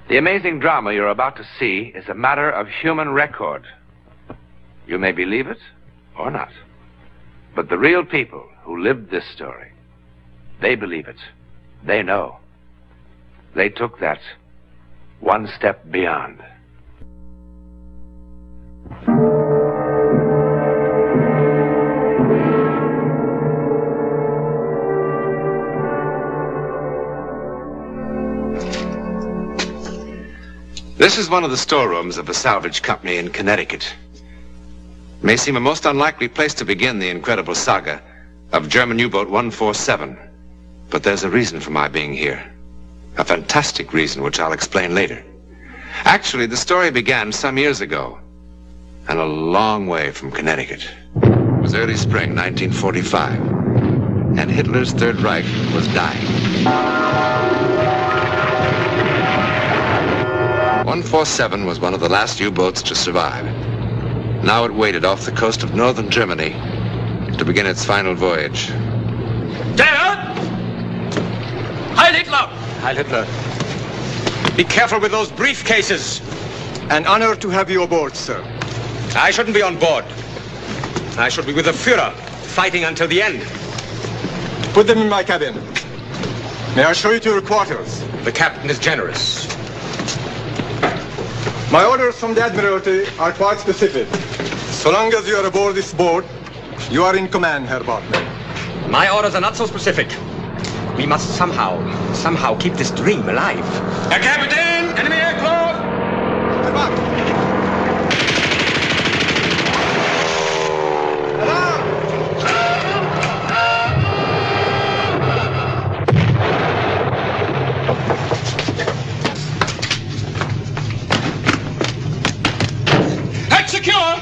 The amazing drama you're about to see is a matter of human record. You may believe it or not. But the real people who lived this story, they believe it. They know. They took that one step beyond. This is one of the storerooms of a salvage company in Connecticut. It may seem a most unlikely place to begin the incredible saga of German U-boat 147. But there's a reason for my being here. A fantastic reason, which I'll explain later. Actually, the story began some years ago, and a long way from Connecticut. It was early spring 1945, and Hitler's Third Reich was dying. 147 was one of the last U-boats to survive. Now it waited off the coast of northern Germany to begin its final voyage. Dad! Heil Hitler! Heil Hitler. Be careful with those briefcases. An honor to have you aboard, sir. I shouldn't be on board. I should be with the Führer, fighting until the end. Put them in my cabin. May I show you to your quarters? The captain is generous. My orders from the Admiralty are quite specific. So long as you are aboard this boat, you are in command, Herr Bartman. My orders are not so specific. We must somehow keep this dream alive. Herr Kapitän, enemy aircraft! Herr Bartman! Head secure!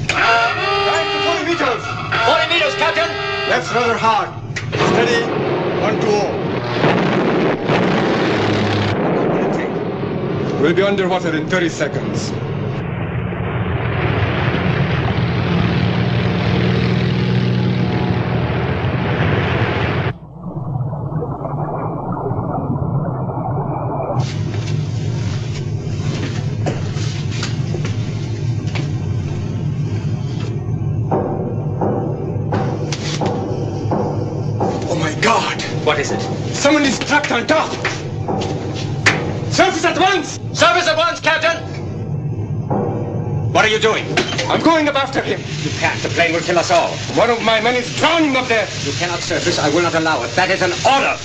40 meters! 40 meters, Captain! That's rather hard. Steady, 1 to 0. We'll be underwater in 30 seconds. What is it? Someone is trapped on top! Surface at once! Service at once, Captain! What are you doing? I'm going up after him. You can't. The plane will kill us all. One of my men is drowning up there. You cannot surface. I will not allow it. That is an order.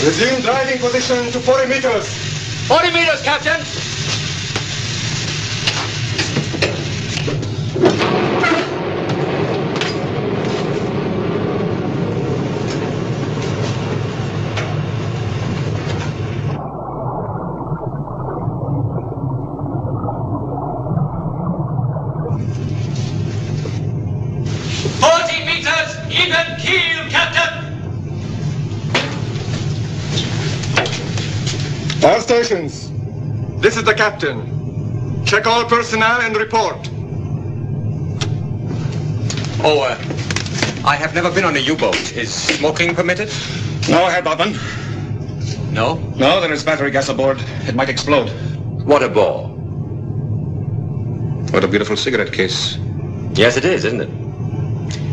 Resume driving position to 40 meters. 40 meters, Captain! Even keel, Captain! All stations. This is the captain. Check all personnel and report. Oh, I have never been on a U-boat. Is smoking permitted? No, Herr Bartman. No? No, there is battery gas aboard. It might explode. What a bore. What a beautiful cigarette case. Yes, it is, isn't it?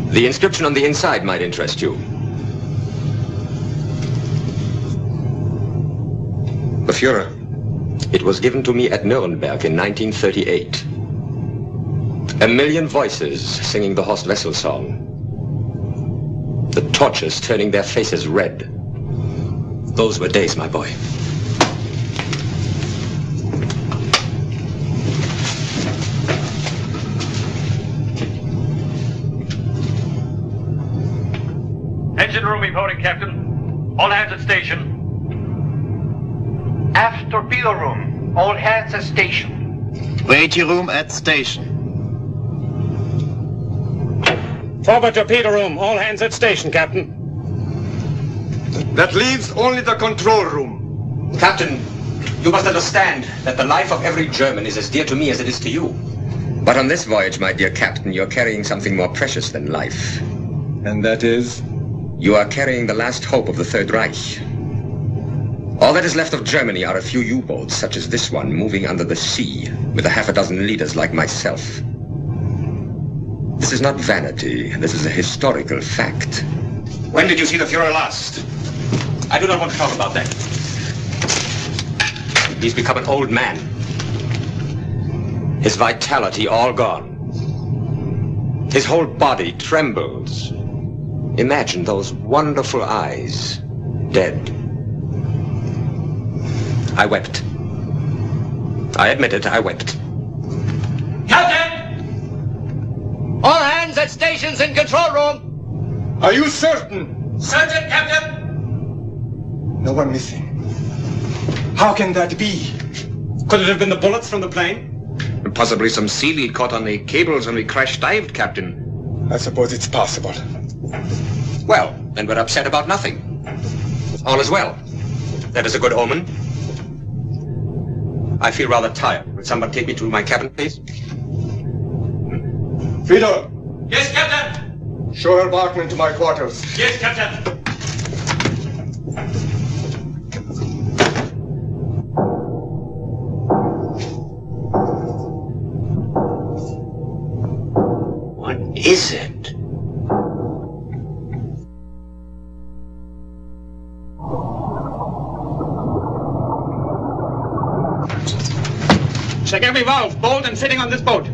The inscription on the inside might interest you. The Führer. It was given to me at Nuremberg in 1938. A million voices singing the Horst Wessel song. The torches turning their faces red. Those were days, my boy. Engine room reporting, Captain. All hands at station. Aft torpedo room. All hands at station. Waiting room at station. Forward torpedo room. All hands at station, Captain. That leaves only the control room. Captain, you must understand that the life of every German is as dear to me as it is to you. But on this voyage, my dear Captain, you're carrying something more precious than life. And that is? You are carrying the last hope of the Third Reich. All that is left of Germany are a few U-boats, such as this one, moving under the sea, with a half a dozen leaders like myself. This is not vanity. This is a historical fact. When did you see the Fuhrer last? I do not want to talk about that. He's become an old man. His vitality all gone. His whole body trembles. Imagine those wonderful eyes, dead. I wept. I admit it, I wept. Captain! All hands at stations in control room. Are you certain? Certain, Captain. No one missing. How can that be? Could it have been the bullets from the plane? Possibly some seaweed caught on the cables when we crash-dived, Captain. I suppose it's possible. Well, then we're upset about nothing. All is well. That is a good omen. I feel rather tired. Would somebody take me to my cabin, please? Friedel, Yes, Captain. show her Bachmann to my quarters. Yes, Captain. What is it? Check every valve, bolt, and fitting on this boat.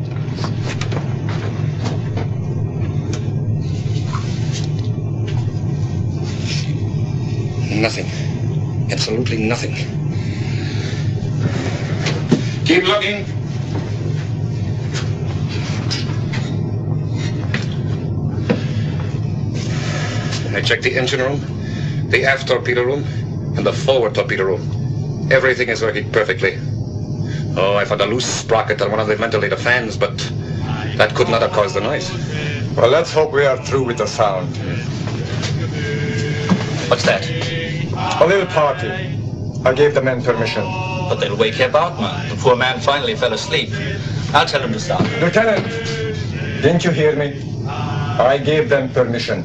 Nothing. Absolutely nothing. Keep looking. I checked the engine room, the aft torpedo room, and the forward torpedo room. Everything is working perfectly. Oh, I found a loose sprocket on one of the ventilator fans, but that could not have caused the noise. Well, let's hope we are through with the sound. What's that? A little party. I gave the men permission. But they'll wake Herr Bartmann. The poor man finally fell asleep. I'll tell him to stop. Lieutenant, didn't you hear me? I gave them permission.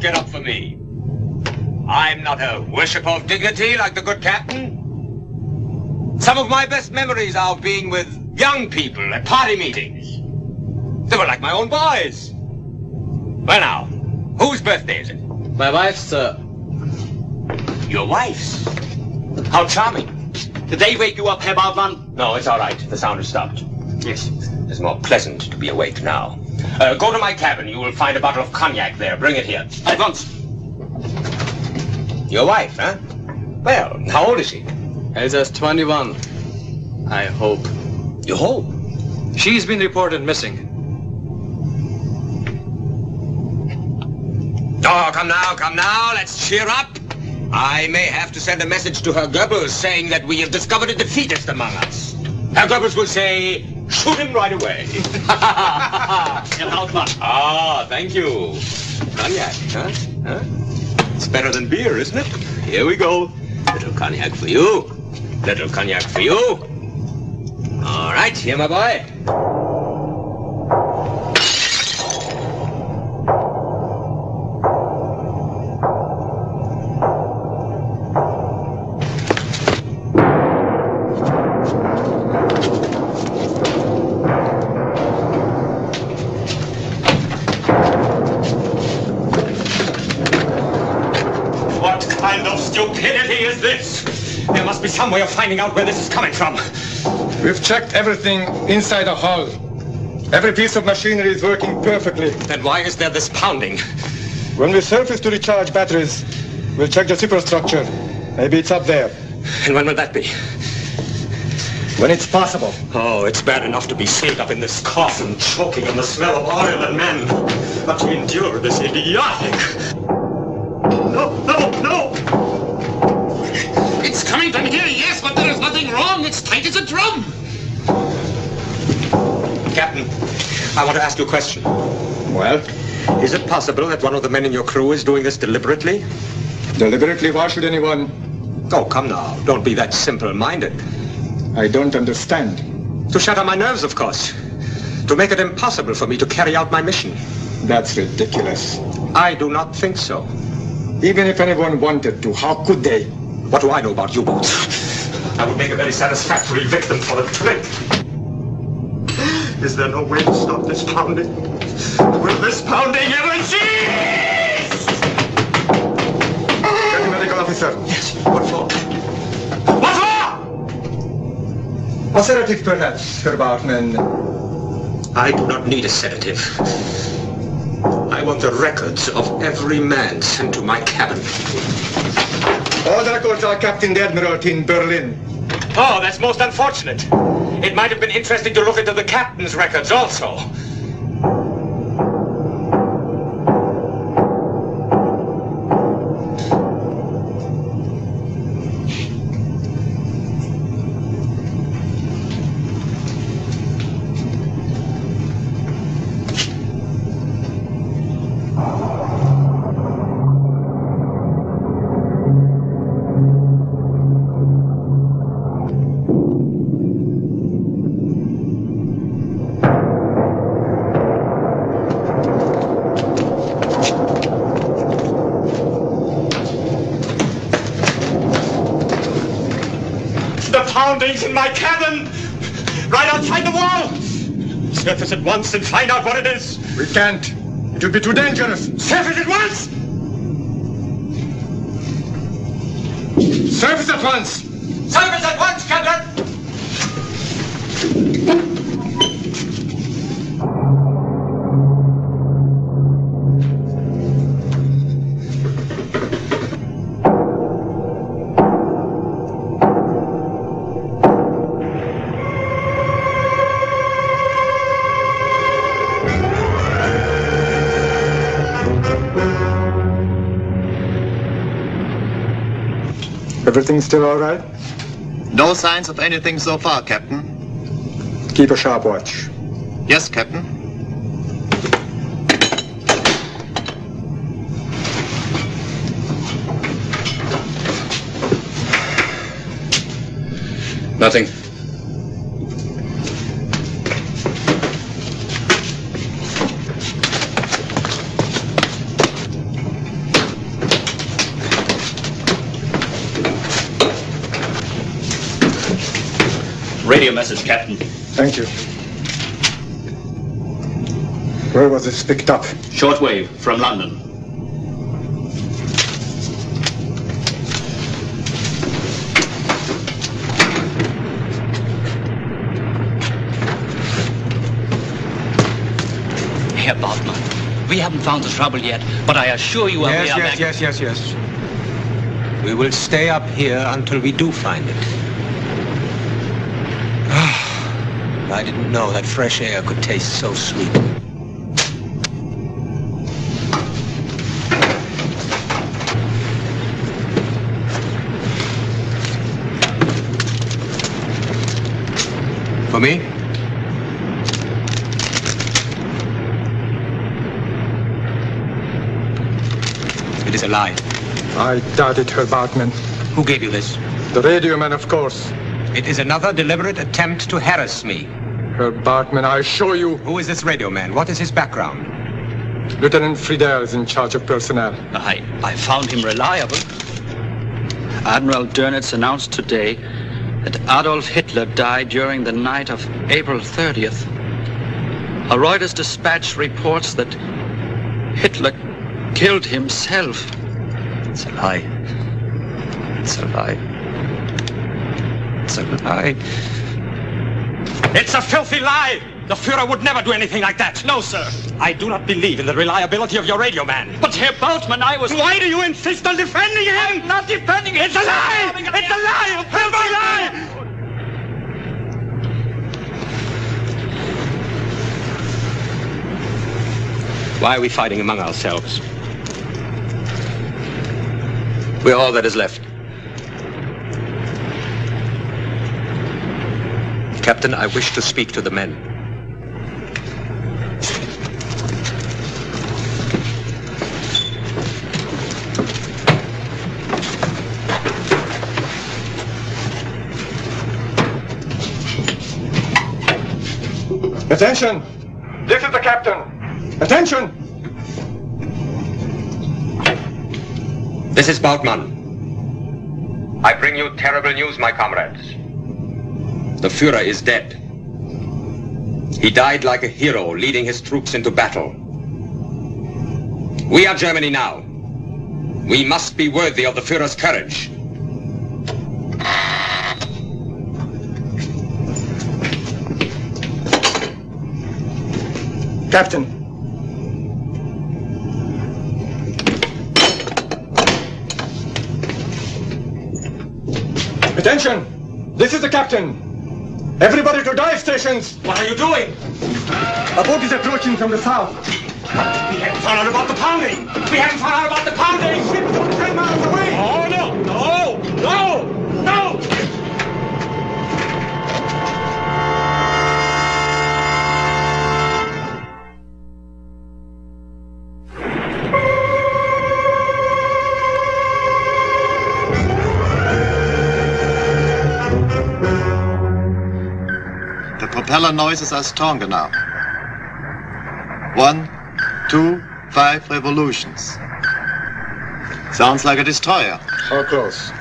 Get up for me. I'm not a worshipper of dignity like the good captain. Some of my best memories are of being with young people at party meetings. They were like my own boys. Well now, whose birthday is it? My wife's, sir. Your wife's? How charming. Did they wake you up, Herr Bartmann? No, it's all right. The sound has stopped. Yes, it's more pleasant to be awake now. Go to my cabin. You will find a bottle of cognac there. Bring it here. At once. Your wife, huh? Well, how old is she? Elsa's 21. I hope. You hope? She's been reported missing. Oh, come now. Let's cheer up. I may have to send a message to Herr Goebbels saying that we have discovered a defeatist among us. Herr Goebbels will say, shoot him right away. Herr Hauptmann. Ah, thank you. Cognac, huh? It's better than beer, isn't it? Here we go. Little cognac for you. Little cognac for you. All right, here, my boy. Stupidity is this? There must be some way of finding out where this is coming from. We've checked everything inside the hull. Every piece of machinery is working perfectly. Then why is there this pounding? When we surface to recharge batteries, we'll check the superstructure. Maybe it's up there. And when will that be? When it's possible. Oh, it's bad enough to be sealed up in this coffin, choking on the smell of oil and men. But to endure this idiotic... No! It's coming from here, yes, but there is nothing wrong. It's tight as a drum. Captain, I want to ask you a question. Well? Is it possible that one of the men in your crew is doing this deliberately? Deliberately? Why should anyone... Oh, come now. Don't be that simple-minded. I don't understand. To shatter my nerves, of course. To make it impossible for me to carry out my mission. That's ridiculous. I do not think so. Even if anyone wanted to, how could they? What do I know about U-boats? I would make a very satisfactory victim for the trick. Is there no way to stop this pounding? Will this pounding ever cease? Get the medical officer. Yes. What for? What for? A sedative, perhaps, Herr Bartman. I do not need a sedative. I want the records of every man sent to my cabin. All the records are kept in the Admiralty in Berlin. Oh, that's most unfortunate. It might have been interesting to look into the captain's records also. Poundings in my cabin! Right outside the wall! Surface at once and find out what it is! We can't. It will be too dangerous. Surface at once! Surface at once! Surface at once, Captain! Everything still all right? No signs of anything so far, Captain. Keep a sharp watch. Yes, Captain. Nothing. Radio message, Captain. Thank you. Where was this picked up? Shortwave from London. Herr Bartman, we haven't found the trouble yet, but I assure you... Yes. We will stay up here until we do find it. I didn't know that fresh air could taste so sweet. For me? It is a lie. I doubt it, Herr Bartman. Who gave you this? The radio man, of course. It is another deliberate attempt to harass me. Herr Bartman, I assure you... Who is this radio man? What is his background? Lieutenant Friedel is in charge of personnel. I found him reliable. Admiral Dönitz announced today that Adolf Hitler died during the night of April 30th. A Reuters dispatch reports that Hitler killed himself. It's a lie. It's a lie. It's a lie. It's a filthy lie! The Führer would never do anything like that. No, sir. I do not believe in the reliability of your radio man. But Herr Bartman, I was... Why do you insist on defending him? I'm not defending him. It's a lie! It's a lie! A filthy lie! Why are we fighting among ourselves? We're all that is left. Captain, I wish to speak to the men. Attention! This is the captain! Attention! This is Bautmann. I bring you terrible news, my comrades. The Führer is dead. He died like a hero, leading his troops into battle. We are Germany now. We must be worthy of the Führer's courage. Captain. Attention! This is the captain! Everybody to dive stations! What are you doing? A boat is approaching from the south. We haven't found out about the pounding! We haven't found out about the pounding! Ship 10 miles away! Oh, no! No! No! No! The propeller noises are stronger now. 1, 2, 5 revolutions. Sounds like a destroyer. How close?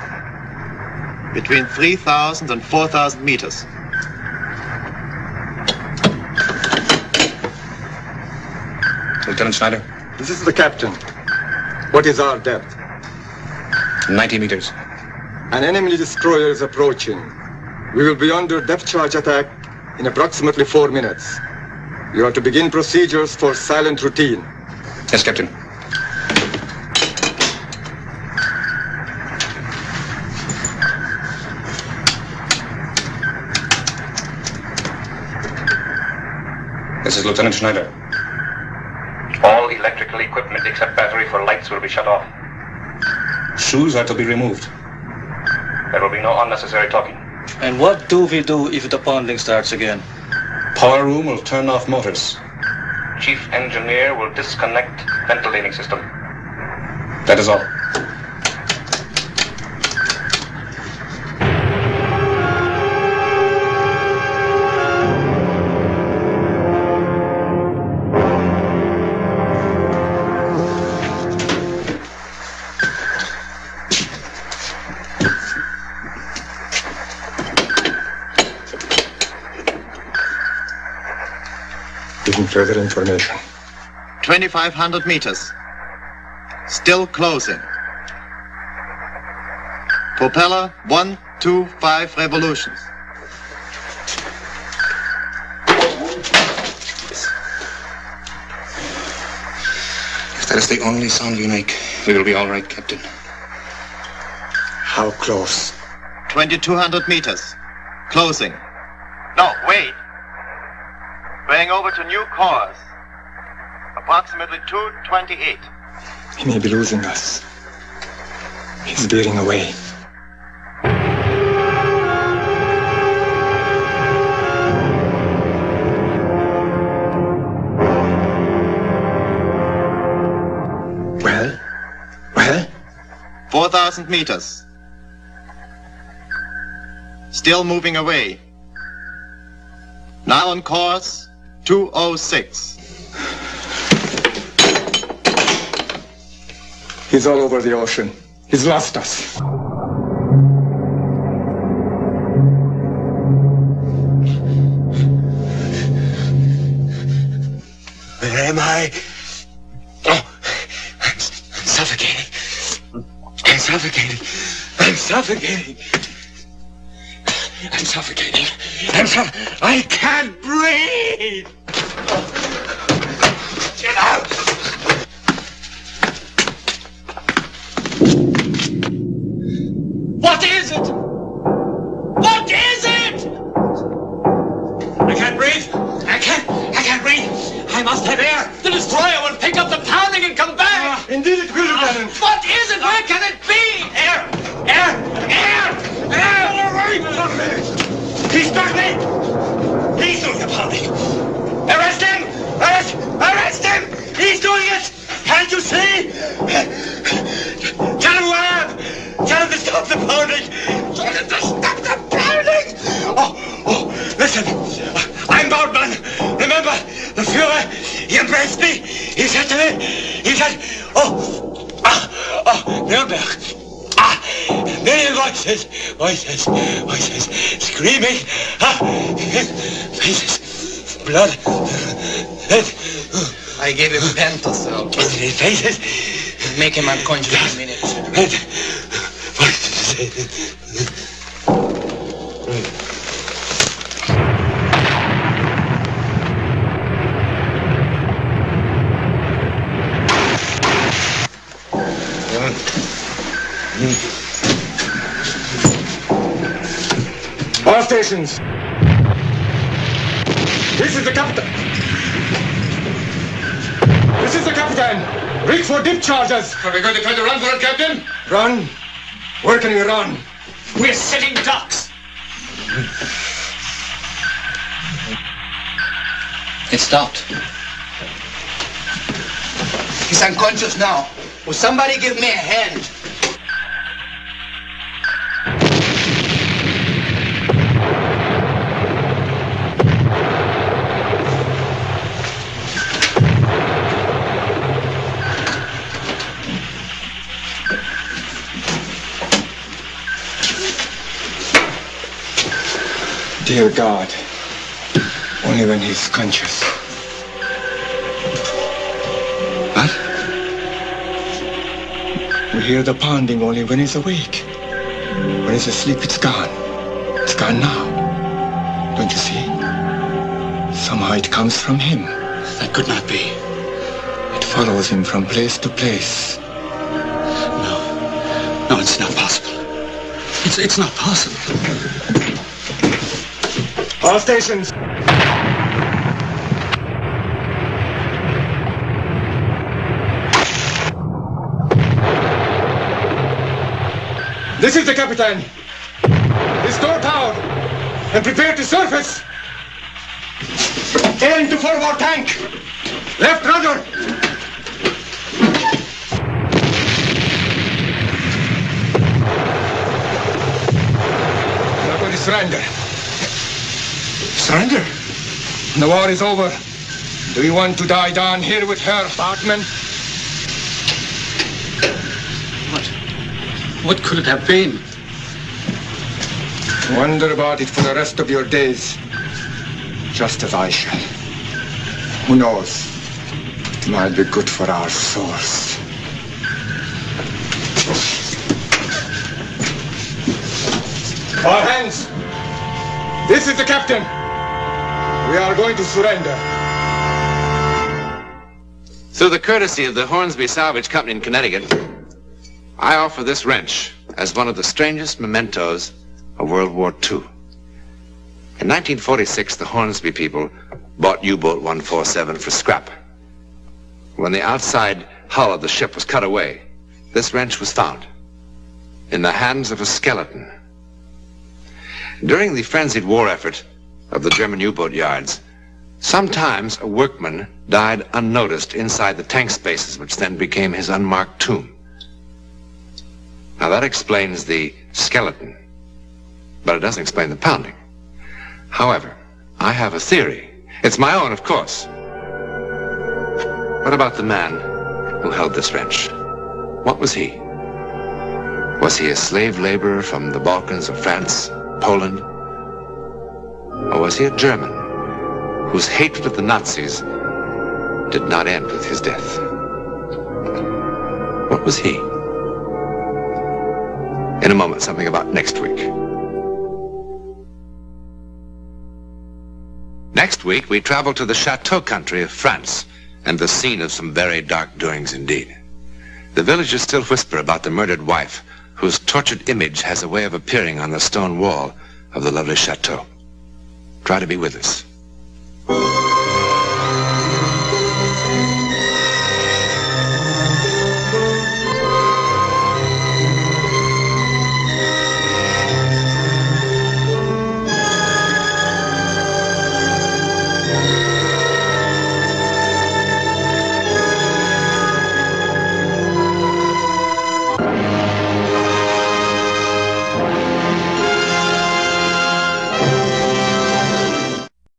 Between 3,000 and 4,000 meters. Lieutenant Schneider, This is the captain. What is our depth? 90 meters. An enemy destroyer is approaching. We will be under depth charge attack in approximately 4 minutes. You are to begin procedures for silent routine. Yes, Captain. This is Lieutenant Schneider. All electrical equipment except battery for lights will be shut off. Shoes are to be removed. There will be no unnecessary talking. And what do we do if the pounding starts again? Power room will turn off motors. Chief engineer will disconnect ventilating system. That is all. Giving further information. 2,500 meters. Still closing. Propeller 1, 2, 5 revolutions. If that is the only sound we make, we will be all right, Captain. How close? 2,200 meters. Closing. No, wait. Going over to new course. Approximately 228. He may be losing us. He's veering away. Well? 4,000 meters. Still moving away. Now on course 206. He's all over the ocean. He's lost us. Where am I? Oh, I'm suffocating. I'm suffocating. I'm suffocating. I'm suffocating. I can't breathe. Get out. What is it? What is it? I can't breathe. I can't breathe. I must have air. The destroyer will pick Lieutenant! What is it? Where can it be? Air! Away from me! He's got me! He's doing the pounding! Arrest him! Arrest him! He's doing it! Can't you see? Tell him where I am! Tell him to stop the pounding! Tell him to stop the pounding! Oh, listen! I'm Boutman! Remember, the Fuhrer, he embraced me! He said to me, Nürnberg! Million voices, screaming, faces, blood, I gave him Pentosil. faces, Make him unconscious in a minute. voices. All stations. This is the captain. This is the captain. Reach for dip charges. Are we going to try to run for it, Captain? Run? Where can we run? We're setting ducks. It stopped. He's unconscious now. Will somebody give me a hand? Dear God, only when he's conscious. What? We hear the pounding only when he's awake. When he's asleep, it's gone. It's gone now. Don't you see? Somehow it comes from him. That could not be. It follows him from place to place. No, it's not possible. It's not possible. All stations. This is the captain. Restore power and prepare to surface. Aim to forward tank. Left rudder. We're not going to surrender. Surrender? The war is over. Do you want to die down here with her, Bartman? What could it have been? Wonder about it for the rest of your days. Just as I shall. Who knows? It might be good for our souls. All hands! This is the captain! We are going to surrender. Through the courtesy of the Hornsby Salvage Company in Connecticut, I offer this wrench as one of the strangest mementos of World War II. In 1946, the Hornsby people bought U-boat 147 for scrap. When the outside hull of the ship was cut away, this wrench was found in the hands of a skeleton. During the frenzied war effort of the German U-boat yards, sometimes a workman died unnoticed inside the tank spaces, which then became his unmarked tomb. Now that explains the skeleton, but it doesn't explain the pounding. However, I have a theory. It's my own, of course. What about the man who held this wrench? What was he? Was he a slave laborer from the Balkans or France, Poland? Or was he a German whose hatred of the Nazis did not end with his death? What was he? In a moment, something about next week. Next week, we travel to the Chateau country of France and the scene of some very dark doings indeed. The villagers still whisper about the murdered wife, whose tortured image has a way of appearing on the stone wall of the lovely chateau. Try to be with us.